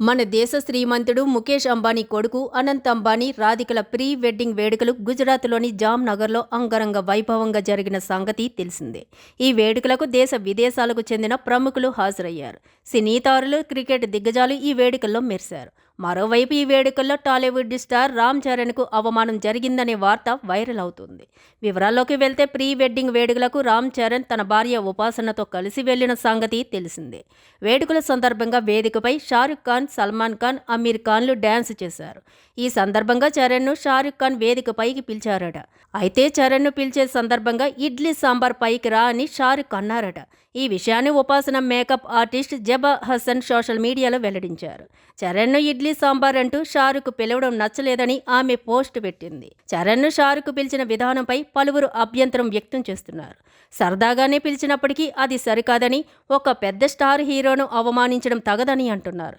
మన దేశ శ్రీమంతుడు ముఖేష్ అంబానీ కొడుకు అనంత్ అంబానీ రాధికల ప్రీ వెడ్డింగ్ వేడుకలు గుజరాత్లోని జామ్నగర్లో అంగరంగ వైభవంగా జరిగిన సంగతి తెలిసిందే. ఈ వేడుకలకు దేశ విదేశాలకు చెందిన ప్రముఖులు హాజరయ్యారు. సినీ తారులు, క్రికెట్ దిగ్గజాలు ఈ వేడుకల్లో మెరిశారు. మరోవైపు ఈ వేడుకల్లో టాలీవుడ్ స్టార్ రామ్ చరణ్కు అవమానం జరిగిందనే వార్త వైరల్ అవుతుంది. వివరాల్లోకి వెళ్తే ప్రీ వెడ్డింగ్ వేడుకలకు రామ్ చరణ్ తన భార్య ఉపాసనతో కలిసి వెళ్లిన సంగతి తెలిసిందే. వేడుకల సందర్భంగా వేదికపై షారుఖ్ ఖాన్, సల్మాన్ ఖాన్, అమీర్ ఖాన్లు డ్యాన్స్ చేశారు. ఈ సందర్భంగా చరణ్ను షారుఖ్ ఖాన్ వేదికపైకి పిలిచారట. అయితే చరణ్ను పిలిచే సందర్భంగా ఇడ్లీ సాంబార్ పైకి రా అని షారుఖ్ అన్నారట. ఈ విషయాన్ని ఉపాసన మేకప్ ఆర్టిస్ట్ జబా హసన్ సోషల్ మీడియాలో వెల్లడించారు. చరణ్ను ఇడ్లీ సాంబార్ అంటూ షారుఖ్ పిలవడం నచ్చలేదని ఆమె పోస్ట్ పెట్టింది. చరణ్ను షారుఖ్ పిలిచిన విధానంపై పలువురు అభ్యంతరం వ్యక్తం చేస్తున్నారు. సరదాగానే పిలిచినప్పటికీ అది సరికాదని, ఒక పెద్ద స్టార్ హీరోను అవమానించడం తగదని అంటున్నారు.